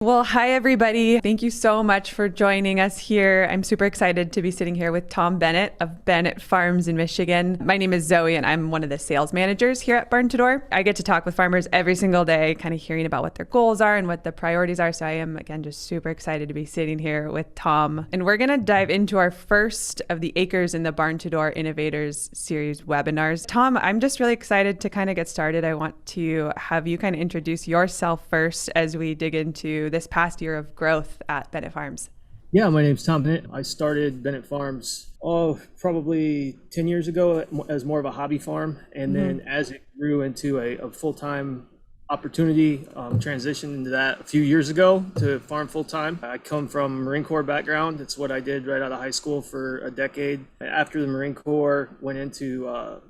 Well, hi, everybody. Thank you so much for joining us here. I'm super excited to be sitting here with Tom Bennett of Bennett Farms in Michigan. My name is Zoe, and I'm one of the sales managers here at Barn to Door. I get to talk with farmers every single day, kind of hearing about what their goals are and what the priorities are. So I am, again, just super excited to be sitting here with Tom. And we're going to dive into our first of the Acres in the Barn to Door Innovators series webinars. Tom, I'm just really excited to kind of get started. I want to have you kind of introduce yourself first as we dig into this past year of growth at Bennett Farms. Yeah, my name's Tom Bennett. I started Bennett Farms, probably 10 years ago as more of a hobby farm. And then as it grew into a full-time opportunity, transitioned into that a few years ago to farm full-time. I come from a Marine Corps background. That's what I did right out of high school for a decade. After the Marine Corps, went into a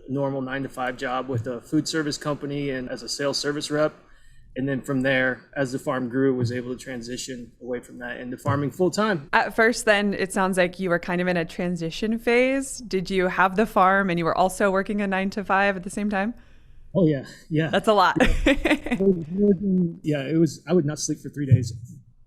normal 9-to-5 job with a food service company and as a sales service rep. And then from there, as the farm grew, was able to transition away from that into farming full time. At first, then, it sounds like you were kind of in a transition phase. Did you have the farm and you were also working a 9-to-5 at the same time? Oh, yeah. Yeah. That's a lot. Yeah, it was, I would not sleep for 3 days.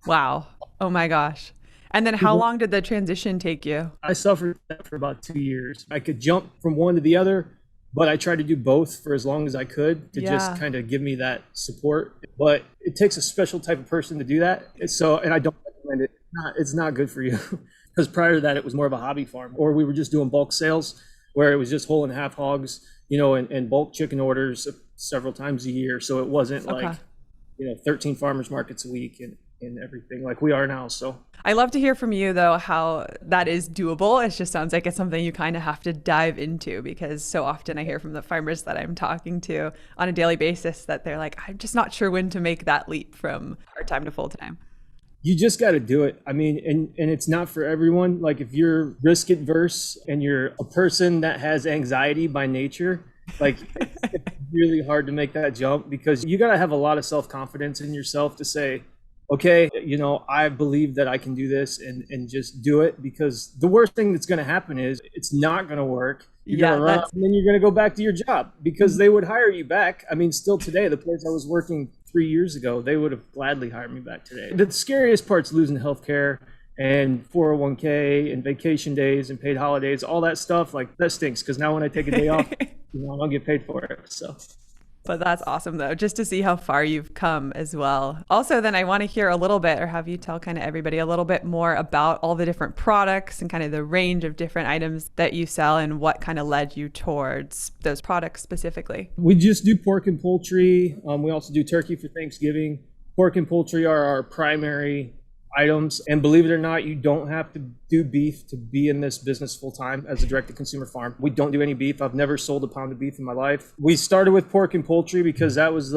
Wow. Oh my gosh. And then how long did the transition take you? I suffered that for about 2 years. I could jump from one to the other, but I tried to do both for as long as I could to just kind of give me that support. But it takes a special type of person to do that. And I don't recommend it. It's not good for you. Because prior to that, it was more of a hobby farm, or we were just doing bulk sales where it was just whole and half hogs, and bulk chicken orders several times a year. So it wasn't like, 13 farmers markets a week and everything like we are now. So I love to hear from you, though, how that is doable. It just sounds like it's something you kind of have to dive into, because so often I hear from the farmers that I'm talking to on a daily basis that they're like, I'm just not sure when to make that leap from part-time to full-time. You just got to do it. I mean, and it's not for everyone. Like if you're risk adverse and you're a person that has anxiety by nature, like it's really hard to make that jump, because you got to have a lot of self-confidence in yourself to say, okay, I believe that I can do this and just do it, because the worst thing that's going to happen is it's not going to work. You're going to run up and then you're going to go back to your job, because they would hire you back. I mean, still today, the place I was working 3 years ago, they would have gladly hired me back today. The scariest part's losing healthcare and 401k and vacation days and paid holidays, all that stuff. Like that stinks, because now when I take a day off, I don't get paid for it. So. But that's awesome, though, just to see how far you've come as well. Also, then I want to hear a little bit, or have you tell kind of everybody a little bit more about all the different products and kind of the range of different items that you sell and what kind of led you towards those products specifically. We just do pork and poultry. We also do turkey for Thanksgiving. Pork and poultry are our primary items. And believe it or not, you don't have to do beef to be in this business full time as a direct-to-consumer farm. We don't do any beef. I've never sold a pound of beef in my life. We started with pork and poultry because that was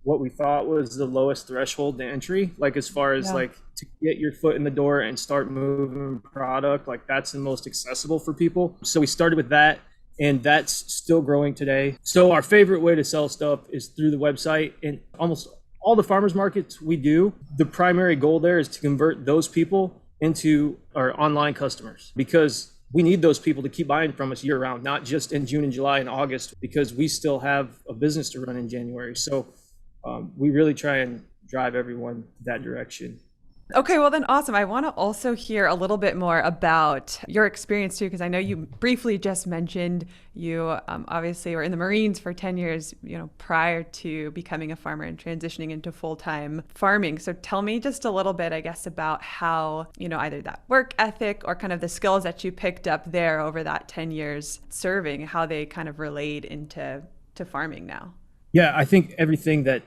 what we thought was the lowest threshold to entry. Like as far as like to get your foot in the door and start moving product, like that's the most accessible for people. So we started with that. And that's still growing today. So our favorite way to sell stuff is through the website, and almost all the farmers markets we do, the primary goal there is to convert those people into our online customers, because we need those people to keep buying from us year round, not just in June and July and August, because we still have a business to run in January. So we really try and drive everyone that direction. Okay, well then awesome. I want to also hear a little bit more about your experience too, because I know you briefly just mentioned you obviously were in the Marines for 10 years, prior to becoming a farmer and transitioning into full-time farming. So tell me just a little bit, I guess, about how, either that work ethic or kind of the skills that you picked up there over that 10 years serving, how they kind of relate into farming now. Yeah, I think everything that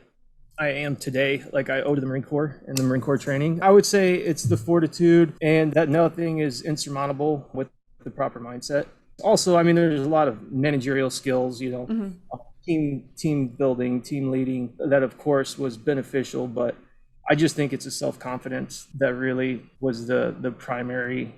I am today, like I owe to the Marine Corps and the Marine Corps training. I would say it's the fortitude, and that nothing is insurmountable with the proper mindset. Also, I mean, there's a lot of managerial skills, team building, team leading, that of course was beneficial, but I just think it's a self-confidence that really was the primary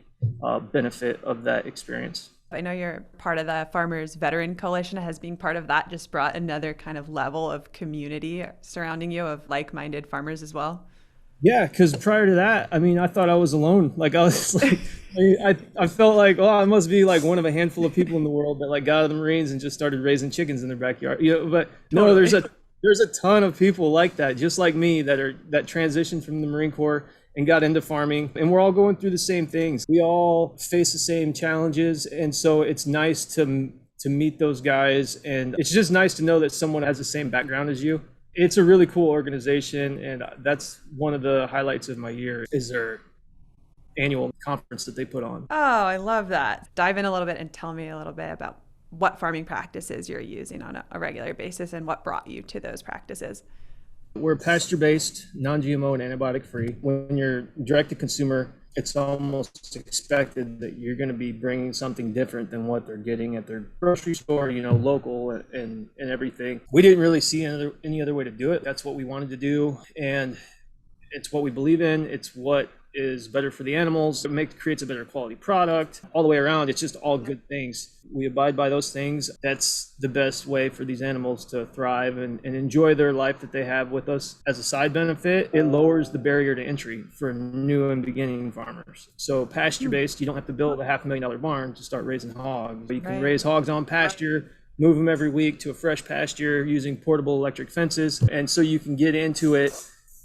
benefit of that experience. I know you're part of the Farmers Veteran Coalition. Has being part of that just brought another kind of level of community surrounding you of like-minded farmers as well? Yeah, because prior to that, I mean, I thought I was alone. Like I was like, I felt like, oh, I must be like one of a handful of people in the world that like got out of the Marines and just started raising chickens in their backyard. But no, there's There's a ton of people like that, just like me, that transitioned from the Marine Corps and got into farming, and we're all going through the same things. We all face the same challenges, and so it's nice to meet those guys, and it's just nice to know that someone has the same background as you. It's a really cool organization, and that's one of the highlights of my year is their annual conference that they put on. Oh, I love that. Dive in a little bit and tell me a little bit about what farming practices you're using on a regular basis and what brought you to those practices. We're pasture-based, non-GMO, and antibiotic-free. When you're direct to consumer, it's almost expected that you're going to be bringing something different than what they're getting at their grocery store, local and everything. We didn't really see any other way to do it. That's what we wanted to do, and it's what we believe in. It's what is better for the animals. It creates a better quality product. All the way around, it's just all good things. We abide by those things. That's the best way for these animals to thrive and enjoy their life that they have with us. As a side benefit, it lowers the barrier to entry for new and beginning farmers. So pasture-based, you don't have to build a $500,000 barn to start raising hogs. You can raise hogs on pasture, move them every week to a fresh pasture using portable electric fences. And so you can get into it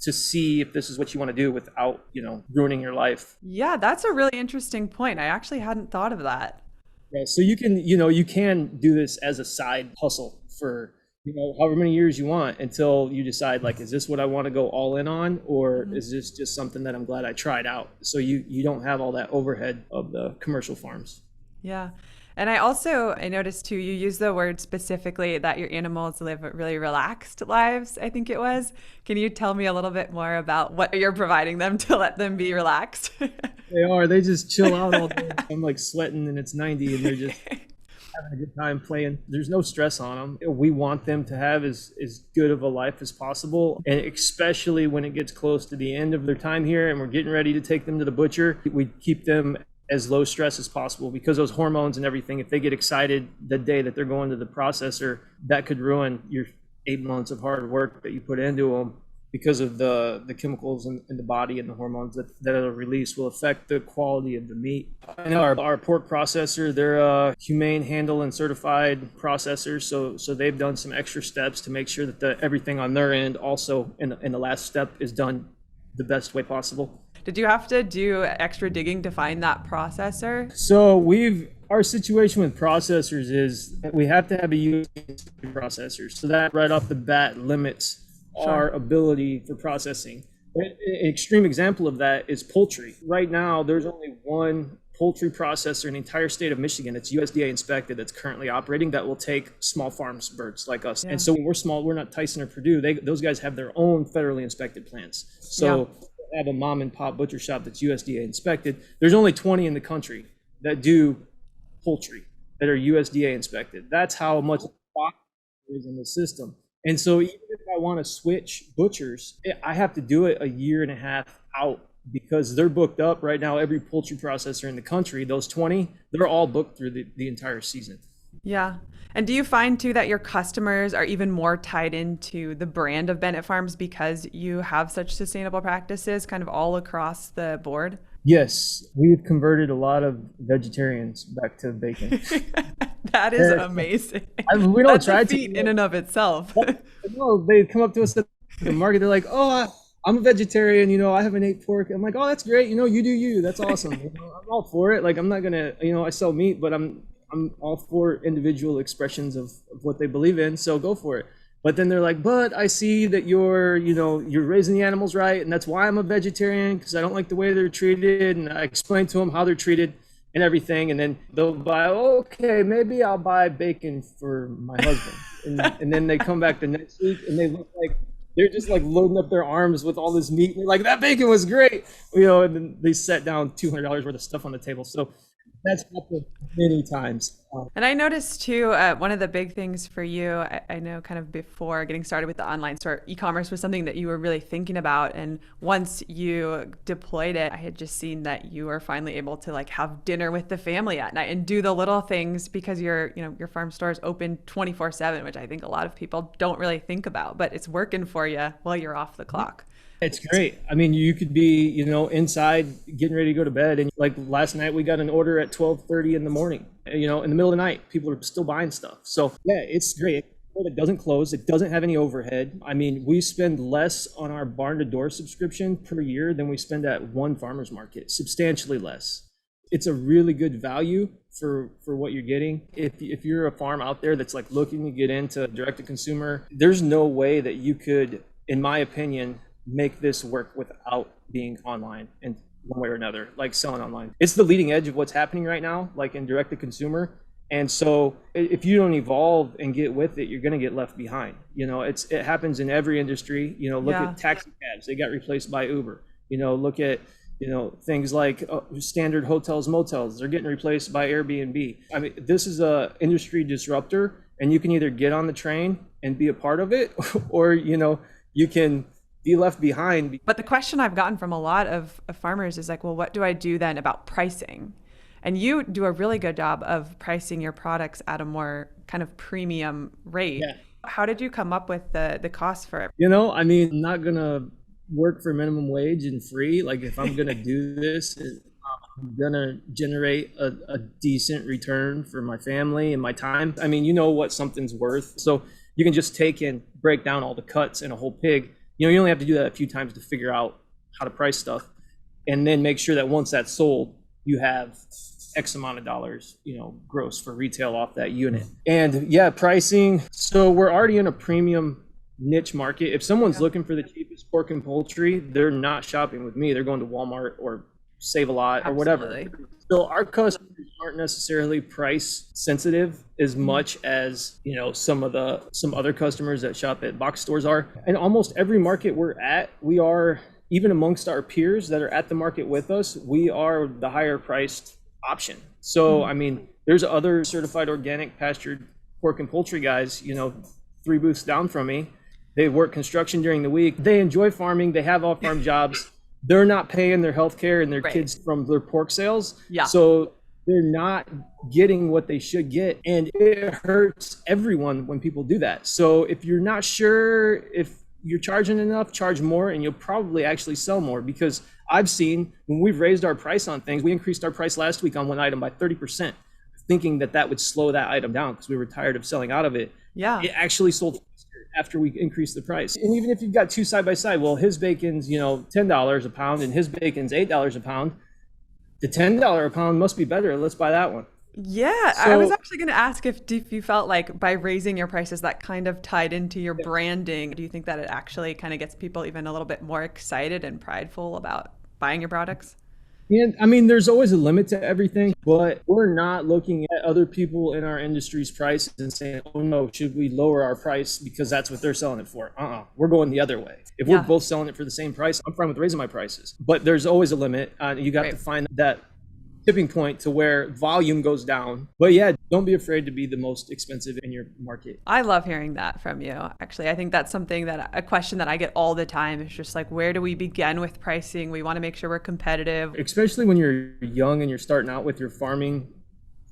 to see if this is what you want to do without, ruining your life. Yeah, that's a really interesting point. I actually hadn't thought of that. Yeah, so you can do this as a side hustle for, however many years you want until you decide, like, is this what I want to go all in on, or is this just something that I'm glad I tried out? So you don't have all that overhead of the commercial farms. Yeah. And I noticed too, you use the word specifically that your animals live really relaxed lives, I think it was. Can you tell me a little bit more about what you're providing them to let them be relaxed? They just chill out all day. I'm like sweating and it's 90 and they're just having a good time playing. There's no stress on them. We want them to have as good of a life as possible. And especially when it gets close to the end of their time here and we're getting ready to take them to the butcher, we keep them as low stress as possible, because those hormones and everything, if they get excited the day that they're going to the processor, that could ruin your 8 months of hard work that you put into them, because of the chemicals in the body and the hormones that are released will affect the quality of the meat. And our pork processor, they're a humane handle and certified processors, so they've done some extra steps to make sure that everything on their end also in the last step is done the best way possible. Did you have to do extra digging to find that processor? So our situation with processors is that we have to have a USB processor. So that right off the bat limits our ability for processing. An extreme example of that is poultry. Right now, there's only one poultry processor in the entire state of Michigan that's USDA inspected that's currently operating that will take small farms birds like us. Yeah. And so when we're small, we're not Tyson or Purdue. Those guys have their own federally inspected plants. So have a mom and pop butcher shop that's USDA inspected. There's only 20 in the country that do poultry that are USDA inspected. That's how much stock there is in the system. And so even if I want to switch butchers, I have to do it a year and a half out, because they're booked up right now. Every poultry processor in the country, those 20, they're all booked through the entire season. Yeah. And do you find too that your customers are even more tied into the brand of Bennett Farms because you have such sustainable practices kind of all across the board? Yes, we've converted a lot of vegetarians back to bacon. That is amazing. We don't That's try a feat in and of itself. No, they come up to us at the market. They're like, "Oh, I'm a vegetarian. I haven't ate pork." I'm like, "Oh, that's great. You do you. That's awesome. I'm all for it. Like, I'm not gonna, I sell meat, but I'm all for individual expressions of what they believe in. So go for it." But then they're like, "But I see that you're raising the animals right, and that's why I'm a vegetarian, because I don't like the way they're treated." And I explain to them how they're treated and everything, and then they'll buy, "Okay, maybe I'll buy bacon for my husband." And then they come back the next week and they look like they're just like loading up their arms with all this meat. And they're like, "That bacon was great," and then they set down $200 worth of stuff on the table. So that's happened many times. And I noticed too, one of the big things for you, I know kind of before getting started with the online store, e-commerce was something that you were really thinking about. And once you deployed it, I had just seen that you were finally able to like have dinner with the family at night and do the little things, because your farm store is open 24/7, which I think a lot of people don't really think about, but it's working for you while you're off the clock. It's great. I mean, you could be, inside getting ready to go to bed. And like last night, we got an order at 12:30 in the morning, in the middle of the night. People are still buying stuff. So yeah, it's great. that doesn't close. It doesn't have any overhead. I mean, we spend less on our barn to door subscription per year than we spend at one farmer's market, substantially less. It's a really good value for what you're getting. If you're a farm out there that's like looking to get into direct to consumer, there's no way that you could, in my opinion, make this work without being online in one way or another, like selling online. It's the leading edge of what's happening right now, like in direct to consumer. And so if you don't evolve and get with it, you're going to get left behind. You know, it happens in every industry. You know, look at taxi cabs, they got replaced by Uber. You know, look at, you know, things like standard hotels, motels, they're getting replaced by Airbnb. I mean, this is a industry disruptor, and you can either get on the train and be a part of it, or, you know, you can be left behind. But the question I've gotten from a lot of farmers is like, well, what do I do then about pricing? And you do a really good job of pricing your products at a more kind of premium rate. Yeah. How did you come up with the cost for it? You know, I mean, I'm not going to work for minimum wage and free. Like, if I'm going to do this, I'm going to generate a decent return for my family and my time. I mean, you know what something's worth. So you can just take and break down all the cuts in a whole pig. You know, you only have to do that a few times to figure out how to price stuff, and then make sure that once that's sold, you have X amount of dollars, you know, gross for retail off that unit. And yeah, pricing. So we're already in a premium niche market. If someone's looking for the cheapest pork and poultry, they're not shopping with me. They're going to Walmart or Save a Lot or whatever. So our customers aren't necessarily price sensitive as much as, you know, some other customers that shop at box stores are. And almost every market we're at, we are, even amongst our peers that are at the market with us, we are the higher priced option. So I mean, there's other certified organic pastured pork and poultry guys, you know, 3 booths down from me. They work construction during the week. They enjoy farming. They have off-farm jobs. They're not paying their health care and their kids from their pork sales. Yeah. So they're not getting what they should get. And it hurts everyone when people do that. So if you're not sure if you're charging enough, charge more, and you'll probably actually sell more. Because I've seen when we've raised our price on things, we increased our price last week on one item by 30%, thinking that would slow that item down because we were tired of selling out of it. Yeah. It actually sold after we increased the price. And even if you've got two side by side, well, his bacon's, you know, $10 a pound and his bacon's $8 a pound. The $10 a pound must be better. Let's buy that one. Yeah, so, I was actually going to ask if you felt like by raising your prices that kind of tied into your branding. Do you think that it actually kind of gets people even a little bit more excited and prideful about buying your products? Yeah, I mean, there's always a limit to everything, but we're not looking at other people in our industry's prices and saying, oh no, should we lower our price because that's what they're selling it for? We're going the other way. If we're both selling it for the same price, I'm fine with raising my prices. But there's always a limit. You got to find that tipping point to where volume goes down. But yeah, don't be afraid to be the most expensive in your market. I love hearing that from you. Actually, I think that's a question that I get all the time. It's just like, where do we begin with pricing? We want to make sure we're competitive. Especially when you're young and you're starting out with your farming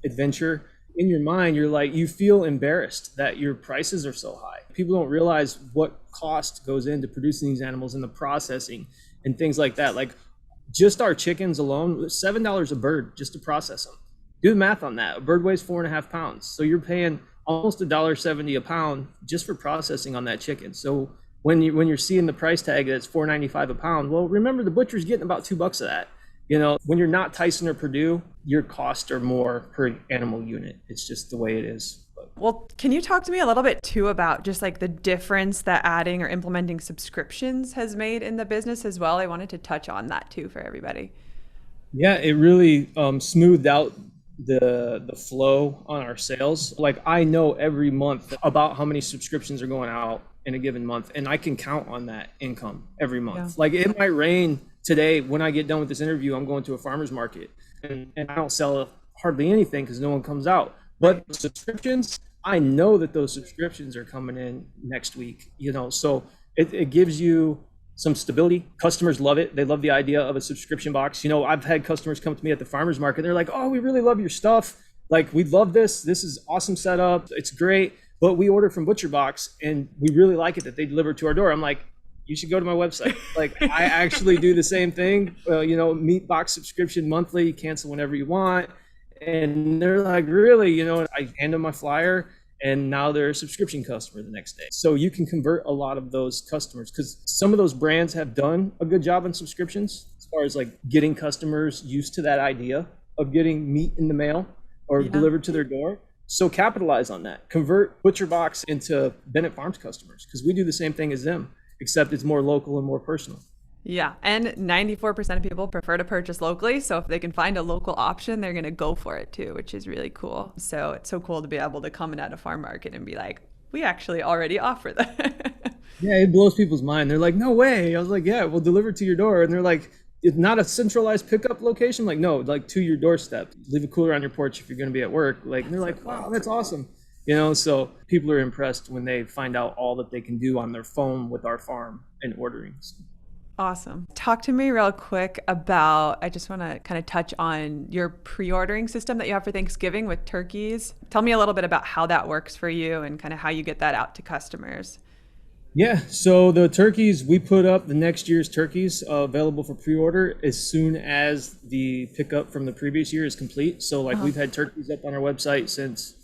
adventure. In your mind, you're like, you feel embarrassed that your prices are so high. People don't realize what cost goes into producing these animals and the processing and things like that. Like, just our chickens alone, $7 a bird just to process them. Do the math on that. A bird weighs 4.5 pounds. So you're paying almost $1.70 a pound just for processing on that chicken. So when you're seeing the price tag that's $4.95 a pound, well, remember the butcher's getting about $2 of that. You know, when you're not Tyson or Purdue, your costs are more per animal unit. It's just the way it is. Well, can you talk to me a little bit too about just like the difference that adding or implementing subscriptions has made in the business as well? I wanted to touch on that too for everybody. Yeah, it really smoothed out the flow on our sales. Like, I know every month about how many subscriptions are going out in a given month, and I can count on that income every month. Yeah. Like, it might rain today. When I get done with this interview, I'm going to a farmer's market, and I don't sell hardly anything because no one comes out. But subscriptions, I know that those subscriptions are coming in next week, you know, so it gives you some stability. Customers love it. They love the idea of a subscription box. You know, I've had customers come to me at the farmer's market. They're like, oh, we really love your stuff. Like, we love this. This is awesome setup. It's great. But we order from Butcher Box and we really like it that they deliver to our door. I'm like, you should go to my website. Like, I actually do the same thing. You know, meat box subscription monthly, cancel whenever you want. And they're like, really? You know, I hand them my flyer and now they're a subscription customer the next day. So you can convert a lot of those customers because some of those brands have done a good job on subscriptions as far as like getting customers used to that idea of getting meat in the mail or delivered to their door. So capitalize on that. Convert Butcher Box into Bennett Farms customers because we do the same thing as them, except it's more local and more personal. Yeah. And 94% of people prefer to purchase locally. So if they can find a local option, they're going to go for it too, which is really cool. So it's so cool to be able to come in at a farm market and be like, we actually already offer that. Yeah, it blows people's mind. They're like, no way. I was like, yeah, we'll deliver to your door. And they're like, it's not a centralized pickup location. Like, no, like to your doorstep. Leave a cooler on your porch if you're going to be at work. Like, and they're like, wow, that's awesome. So people are impressed when they find out all that they can do on their phone with our farm and ordering. Awesome. Talk to me real quick about, I just want to kind of touch on your pre-ordering system that you have for Thanksgiving with turkeys. Tell me a little bit about how that works for you and kind of how you get that out to customers. Yeah, so the turkeys, we put up the next year's turkeys available for pre-order as soon as the pickup from the previous year is complete. So like we've had turkeys up on our website since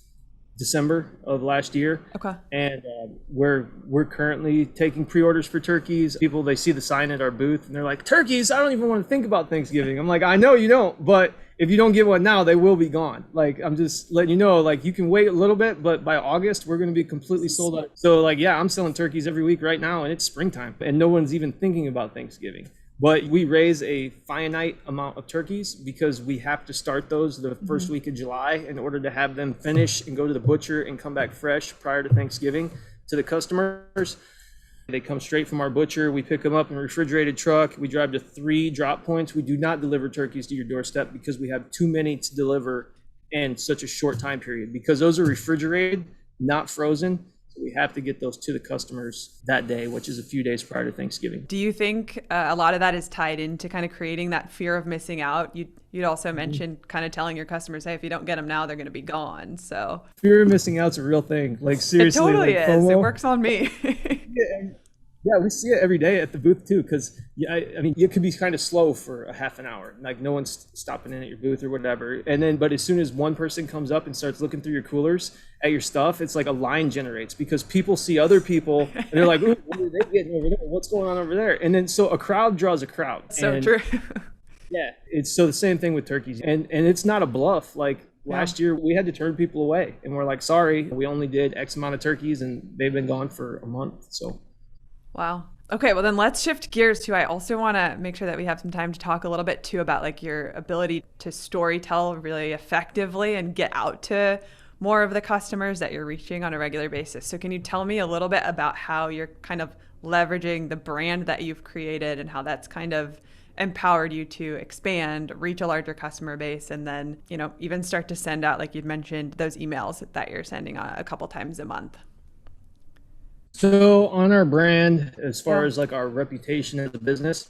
December of last year. Okay. And we're currently taking pre-orders for turkeys. People, they see the sign at our booth and they're like, turkeys, I don't even want to think about Thanksgiving. I'm like, I know you don't, but if you don't get one now, they will be gone. Like, I'm just letting you know, like you can wait a little bit, but by August, we're going to be completely sold out. So like, yeah, I'm selling turkeys every week right now and it's springtime and no one's even thinking about Thanksgiving. But we raise a finite amount of turkeys because we have to start those the first week of July in order to have them finish and go to the butcher and come back fresh prior to Thanksgiving to the customers. They come straight from our butcher. We pick them up in a refrigerated truck. We drive to 3 drop points. We do not deliver turkeys to your doorstep because we have too many to deliver in such a short time period because those are refrigerated, not frozen. We have to get those to the customers that day, which is a few days prior to Thanksgiving. Do you think a lot of that is tied into kind of creating that fear of missing out? You'd also mentioned kind of telling your customers, hey, if you don't get them now, they're going to be gone. So fear of missing out's a real thing. Like seriously, it totally like, is. FOMO. It works on me. Yeah, we see it every day at the booth too, because I mean, it could be kind of slow for a half an hour. Like no one's stopping in at your booth or whatever. And then, but as soon as one person comes up and starts looking through your coolers at your stuff, it's like a line generates because people see other people and they're like, ooh, what are they getting over there? What's going on over there? And then, so a crowd draws a crowd. So true. Yeah, it's so the same thing with turkeys. And it's not a bluff. Like last year we had to turn people away and we're like, sorry, we only did X amount of turkeys and they've been gone for a month. So. Wow. Okay, well then let's shift gears too. I also want to make sure that we have some time to talk a little bit too about like your ability to story tell really effectively and get out to more of the customers that you're reaching on a regular basis. So can you tell me a little bit about how you're kind of leveraging the brand that you've created and how that's kind of empowered you to expand, reach a larger customer base, and then, even start to send out, like you'd mentioned, those emails that you're sending a couple times a month? So on our brand, as far as like our reputation as a business,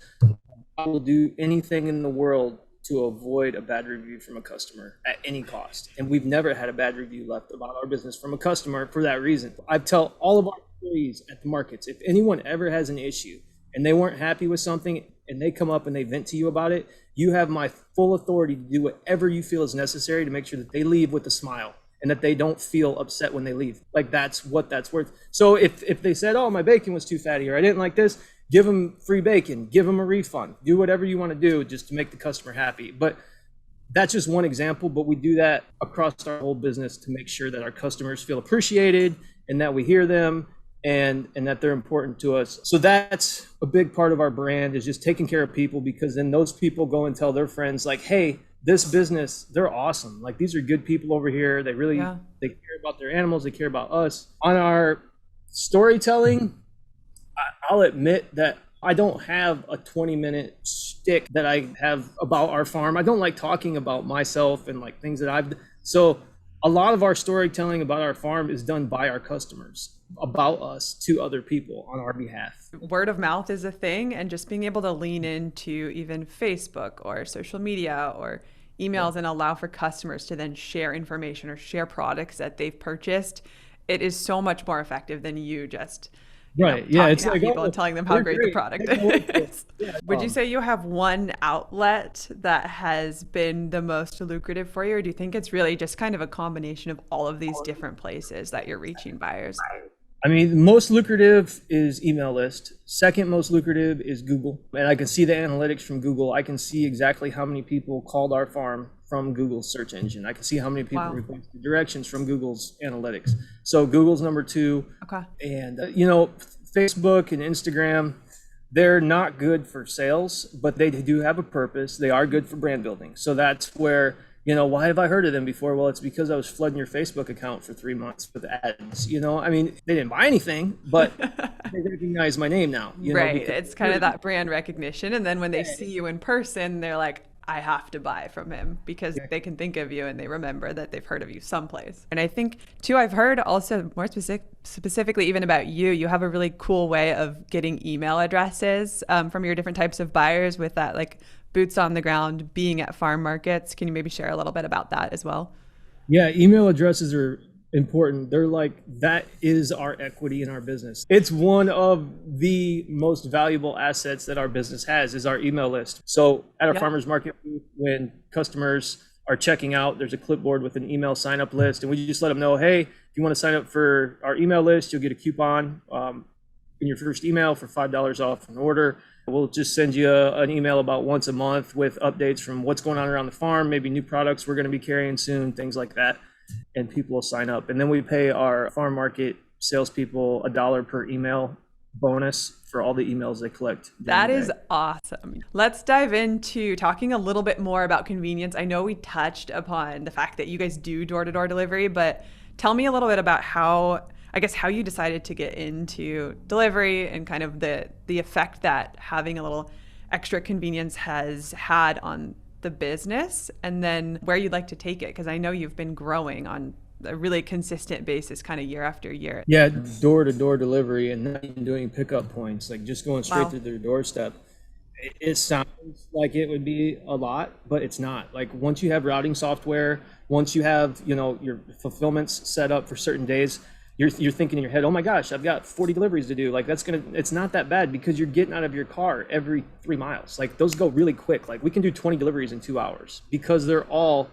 I will do anything in the world to avoid a bad review from a customer at any cost. And we've never had a bad review left about our business from a customer for that reason. I tell all of our employees at the markets, if anyone ever has an issue and they weren't happy with something and they come up and they vent to you about it, you have my full authority to do whatever you feel is necessary to make sure that they leave with a smile and that they don't feel upset when they leave. Like that's what that's worth. So if they said, oh, my bacon was too fatty or I didn't like this, give them free bacon, give them a refund, do whatever you want to do just to make the customer happy. But that's just one example, but we do that across our whole business to make sure that our customers feel appreciated and that we hear them and that they're important to us. So that's a big part of our brand, is just taking care of people, because then those people go and tell their friends like, hey, this business, they're awesome. Like these are good people over here. They really, they care about their animals. They care about us. On our storytelling, I'll admit that I don't have a 20-minute shtick that I have about our farm. I don't like talking about myself and like things that I've, so a lot of our storytelling about our farm is done by our customers, about us to other people on our behalf. Word of mouth is a thing, and just being able to lean into even Facebook or social media or emails and allow for customers to then share information or share products that they've purchased, it is so much more effective than you just Right. Yeah. talking It's to like, people oh, and telling them how they're great the great. product I know it. is. Yeah. Would you say you have one outlet that has been the most lucrative for you, or do you think it's really just kind of a combination of all of these different places that you're reaching buyers? I mean, most lucrative is email list. Second most lucrative is Google. And I can see the analytics from Google. I can see exactly how many people called our farm from Google's search engine. I can see how many people Wow. requested directions from Google's analytics. So Google's number two. Okay. And, Facebook and Instagram, they're not good for sales, but they do have a purpose. They are good for brand building. So that's where, why have I heard of them before? Well, it's because I was flooding your Facebook account for 3 months with ads. I mean, they didn't buy anything, but they recognize my name now. Right. Because It's kind of that brand recognition. And then when they see you in person, they're like, I have to buy from him because they can think of you and they remember that they've heard of you someplace. And I think, too, I've heard also more specifically even about you, you have a really cool way of getting email addresses from your different types of buyers with that like boots on the ground, being at farm markets. Can you maybe share a little bit about that as well? Yeah, email addresses are important. They're like, that is our equity in our business. It's one of the most valuable assets that our business has is our email list. So at our farmers market booth, when customers are checking out, there's a clipboard with an email sign up list. And we just let them know, hey, if you want to sign up for our email list, you'll get a coupon in your first email for $5 off an order. We'll just send you an email about once a month with updates from what's going on around the farm, maybe new products we're going to be carrying soon, things like that. And people will sign up. And then we pay our farm market salespeople $1 per email bonus for all the emails they collect. That is awesome. Let's dive into talking a little bit more about convenience. I know we touched upon the fact that you guys do door-to-door delivery, but tell me a little bit about how you decided to get into delivery and kind of the effect that having a little extra convenience has had on the business, and then where you'd like to take it, because I know you've been growing on a really consistent basis kind of year after year. Yeah, door-to-door delivery and not even doing pickup points, like just going straight to their doorstep. It sounds like it would be a lot, but it's not. Like once you have routing software, once you have your fulfillments set up for certain days, you're thinking in your head, oh my gosh, I've got 40 deliveries to do. Like it's not that bad because you're getting out of your car every 3 miles. Like those go really quick. Like we can do 20 deliveries in 2 hours because they're all,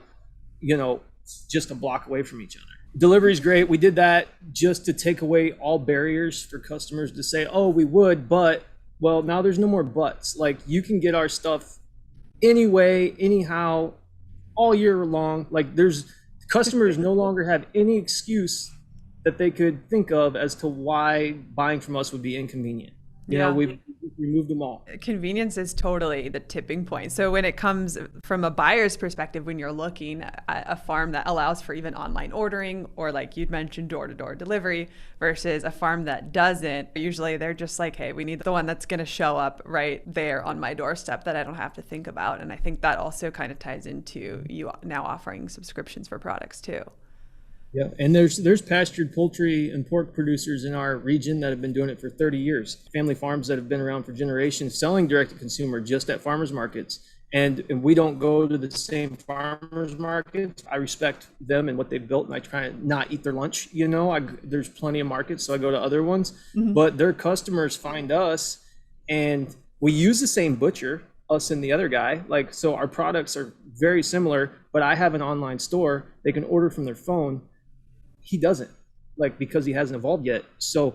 just a block away from each other. Delivery is great. We did that just to take away all barriers for customers to say, oh, we would, but, well, now there's no more buts. Like you can get our stuff anyway, anyhow, all year long. Like customers no longer have any excuse that they could think of as to why buying from us would be inconvenient. We've removed them all. Convenience is totally the tipping point. So when it comes from a buyer's perspective, when you're looking at a farm that allows for even online ordering, or like you'd mentioned, door-to-door delivery versus a farm that doesn't, usually they're just like, hey, we need the one that's going to show up right there on my doorstep that I don't have to think about. And I think that also kind of ties into you now offering subscriptions for products too. Yeah, and there's pastured poultry and pork producers in our region that have been doing it for 30 years. Family farms that have been around for generations selling direct to consumer just at farmers markets. And we don't go to the same farmers markets. I respect them and what they've built, and I try to not eat their lunch. There's plenty of markets, so I go to other ones. Mm-hmm. But their customers find us, and we use the same butcher, us and the other guy. Like, so our products are very similar, but I have an online store. They can order from their phone. He doesn't, because he hasn't evolved yet. So,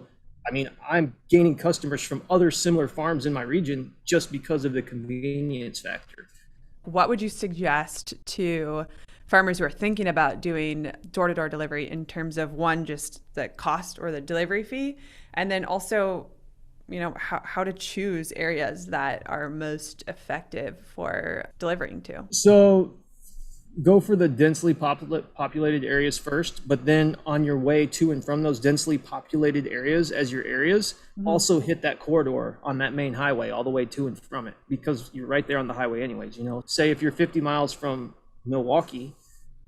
I mean, I'm gaining customers from other similar farms in my region just because of the convenience factor. What would you suggest to farmers who are thinking about doing door-to-door delivery in terms of one, just the cost or the delivery fee, and then also, how to choose areas that are most effective for delivering to? So go for the densely populated areas first, but then on your way to and from those densely populated areas as your areas, also hit that corridor on that main highway all the way to and from it, because you're right there on the highway anyways. Say if you're 50 miles from Milwaukee,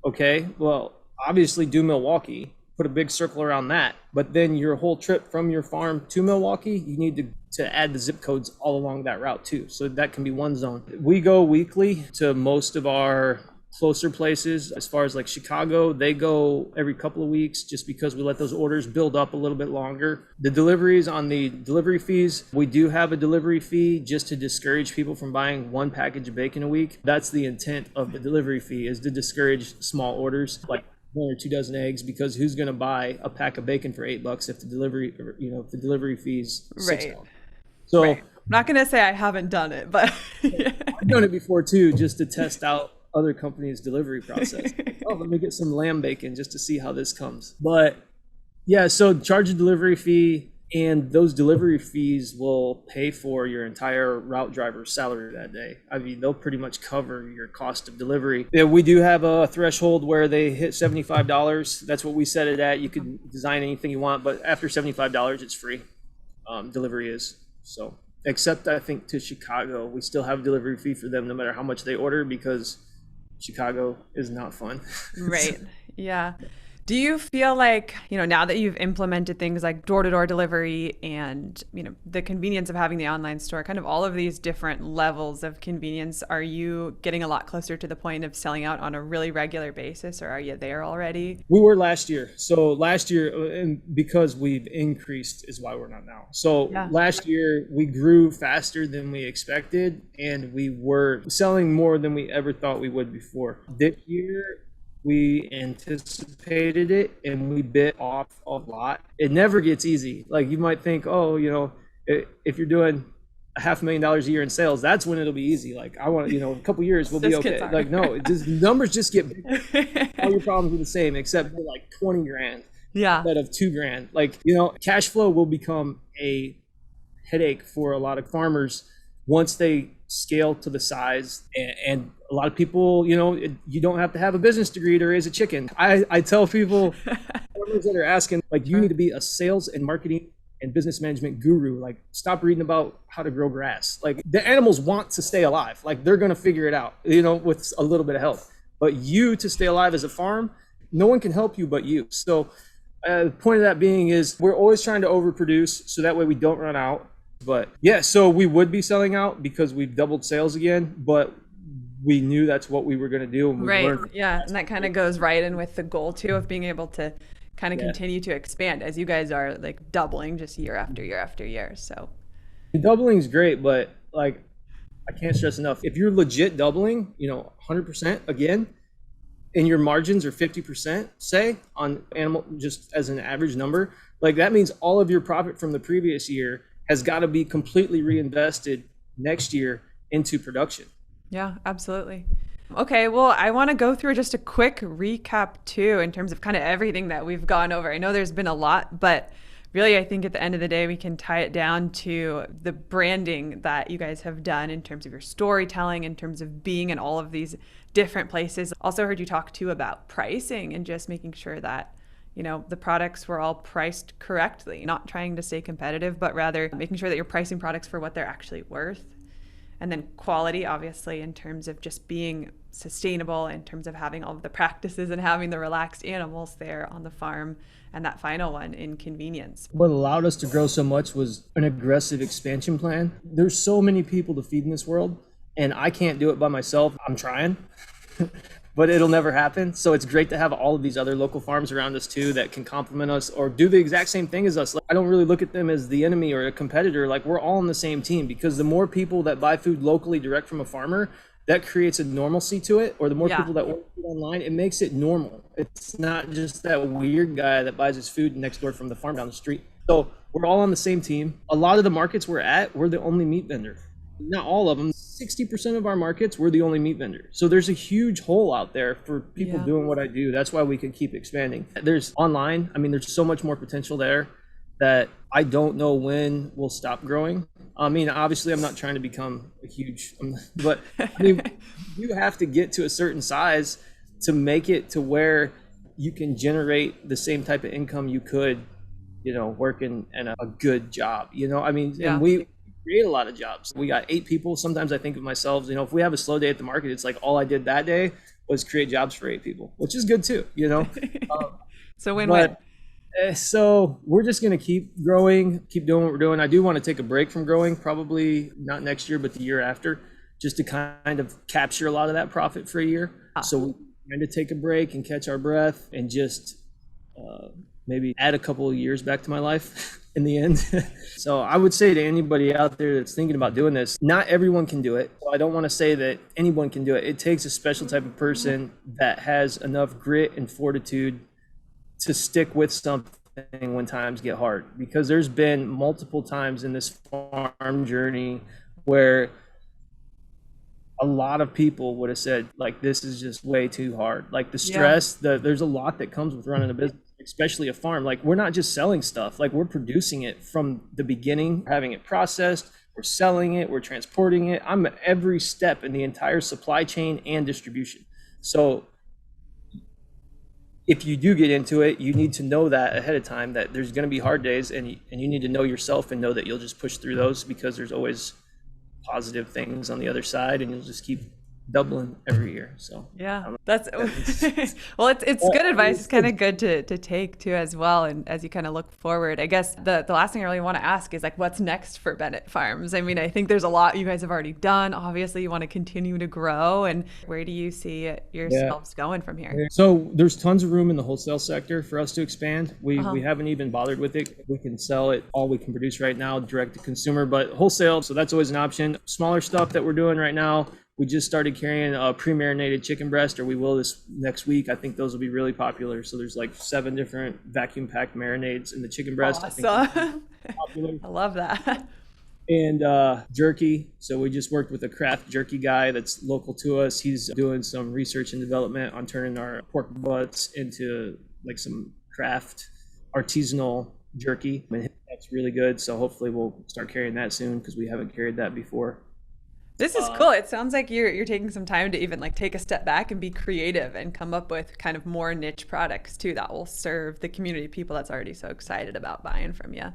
okay, well, obviously do Milwaukee, put a big circle around that, but then your whole trip from your farm to Milwaukee, you need to add the zip codes all along that route too. So that can be one zone. We go weekly to most of our closer places, as far as like Chicago, they go every couple of weeks just because we let those orders build up a little bit longer. The deliveries, on the delivery fees, we do have a delivery fee just to discourage people from buying one package of bacon a week. That's the intent of the delivery fee, is to discourage small orders like 1 or 2 dozen eggs, because who's going to buy a pack of bacon for $8 if the delivery, if the delivery fee's $6? Right. So Right. I'm not going to say I haven't done it, but yeah. I've done it before too, just to test out other companies' delivery process. Oh, let me get some lamb bacon just to see how this comes. But yeah, so charge a delivery fee, and those delivery fees will pay for your entire route driver's salary that day. I mean, they'll pretty much cover your cost of delivery. Yeah, we do have a threshold where they hit $75. That's what we set it at. You can design anything you want, but after $75, it's free. Delivery is. So, except I think to Chicago, we still have a delivery fee for them no matter how much they order, because Chicago is not fun. Right. Yeah. Do you feel like, now that you've implemented things like door-to-door delivery and, the convenience of having the online store, kind of all of these different levels of convenience, are you getting a lot closer to the point of selling out on a really regular basis, or are you there already? We were last year. So last year, and because we've increased is why we're not now. So last year we grew faster than we expected, and we were selling more than we ever thought we would before. This year, we anticipated it and we bit off a lot. It never gets easy. Like, you might think, if you're doing $500,000 a year in sales, that's when it'll be easy. Like, I want, a couple years we'll be okay. Like, no, numbers just get bigger. All your problems are the same, except for like 20 grand instead of 2 grand. Like, cash flow will become a headache for a lot of farmers once they scale to the size, and a lot of people, you don't have to have a business degree to raise a chicken. I tell people, farmers that are asking, like, you need to be a sales and marketing and business management guru. Like, stop reading about how to grow grass. Like, the animals want to stay alive. Like, they're going to figure it out, with a little bit of help. But you, to stay alive as a farm, no one can help you but you. So the point of that being is we're always trying to overproduce so that way we don't run out. But yeah, so we would be selling out because we've doubled sales again, but we knew that's what we were going to do. And right. Yeah. And that kind of goes right in with the goal too of being able to kind of continue to expand as you guys are like doubling just year after year after year. So doubling is great, but like, I can't stress enough. If you're legit doubling, 100% again, and your margins are 50%, say, on animal, just as an average number, like, that means all of your profit from the previous year has got to be completely reinvested next year into production. Yeah, absolutely. Okay, well, I want to go through just a quick recap too, in terms of kind of everything that we've gone over. I know there's been a lot, but really, I think at the end of the day, we can tie it down to the branding that you guys have done in terms of your storytelling, in terms of being in all of these different places. Also heard you talk too about pricing and just making sure that the products were all priced correctly, not trying to stay competitive, but rather making sure that you're pricing products for what they're actually worth. And then quality, obviously, in terms of just being sustainable, in terms of having all of the practices and having the relaxed animals there on the farm. And that final one in convenience. What allowed us to grow so much was an aggressive expansion plan. There's so many people to feed in this world, and I can't do it by myself. I'm trying. But it'll never happen. So it's great to have all of these other local farms around us too that can complement us or do the exact same thing as us. Like, I don't really look at them as the enemy or a competitor. Like, we're all on the same team, because the more people that buy food locally direct from a farmer, that creates a normalcy to it. Or the more people that order food online, it makes it normal. It's not just that weird guy that buys his food next door from the farm down the street. So we're all on the same team. A lot of the markets we're at, we're the only meat vendor. Not all of them. 60% of our markets, we're the only meat vendor. So there's a huge hole out there for people doing what I do. That's why we can keep expanding. There's online. I mean, there's so much more potential there that I don't know when we'll stop growing. I mean, obviously, I'm not trying to become a huge, but I mean, you have to get to a certain size to make it to where you can generate the same type of income you could, working in a good job. I mean, and we create a lot of jobs. We got 8 people. Sometimes I think of myself, if we have a slow day at the market, it's like all I did that day was create jobs for 8 people, which is good too, So win-win. So we're just going to keep growing, keep doing what we're doing. I do want to take a break from growing, probably not next year, but the year after, just to kind of capture a lot of that profit for a year. So we kind of take a break and catch our breath and just maybe add a couple of years back to my life in the end. So I would say to anybody out there that's thinking about doing this, not everyone can do it. So I don't want to say that anyone can do it. It takes a special type of person that has enough grit and fortitude to stick with something when times get hard, because there's been multiple times in this farm journey where a lot of people would have said, like, this is just way too hard. Like the stress, there's a lot that comes with running a business, especially a farm. Like, we're not just selling stuff, like we're producing it from the beginning, having it processed, we're selling it, we're transporting it. I'm at every step in the entire supply chain and distribution. So if you do get into it, you need to know that ahead of time, that there's going to be hard days, and you need to know yourself and know that you'll just push through those, because there's always positive things on the other side, and you'll just keep doubling every year. So that's well, it's good advice. It's kind of good to take too as well. And as you kind of look forward, I guess the last thing I really want to ask is, like, what's next for Bennett Farms? I mean, I think there's a lot you guys have already done. Obviously you want to continue to grow, and where do you see yourselves going from here? So there's tons of room in the wholesale sector for us to expand. We haven't even bothered with it. We can sell it, all we can produce right now, direct to consumer, but wholesale, so that's always an option. Smaller stuff that we're doing right now, we just started carrying a pre-marinated chicken breast, or we will this next week. I think those will be really popular. So there's like 7 different vacuum packed marinades in the chicken breast. Awesome. I popular. I love that. And jerky. So we just worked with a craft jerky guy that's local to us. He's doing some research and development on turning our pork butts into like some craft artisanal jerky. And that's really good. So hopefully we'll start carrying that soon, because we haven't carried that before. This is cool. It sounds like you're taking some time to even like take a step back and be creative and come up with kind of more niche products too that will serve the community of people that's already so excited about buying from you.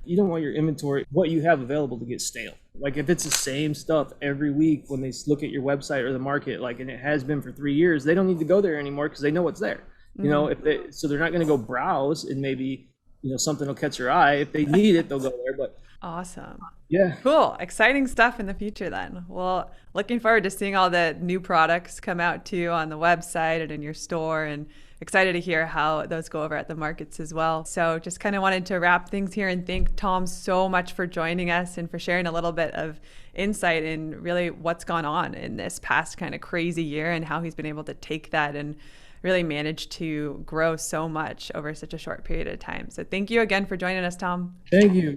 You don't want your inventory, what you have available, to get stale. Like if it's the same stuff every week when they look at your website or the market, like, and it has been for 3 years, they don't need to go there anymore, because they know what's there. You know, so they're not going to go browse, and maybe, you know, something will catch their eye. If they need it, they'll go there. But awesome. Yeah. Cool. Exciting stuff in the future then. Well, looking forward to seeing all the new products come out too on the website and in your store, and excited to hear how those go over at the markets as well. So just kind of wanted to wrap things here and thank Tom so much for joining us and for sharing a little bit of insight in really what's gone on in this past kind of crazy year, and how he's been able to take that and really manage to grow so much over such a short period of time. So thank you again for joining us, Tom. Thank you.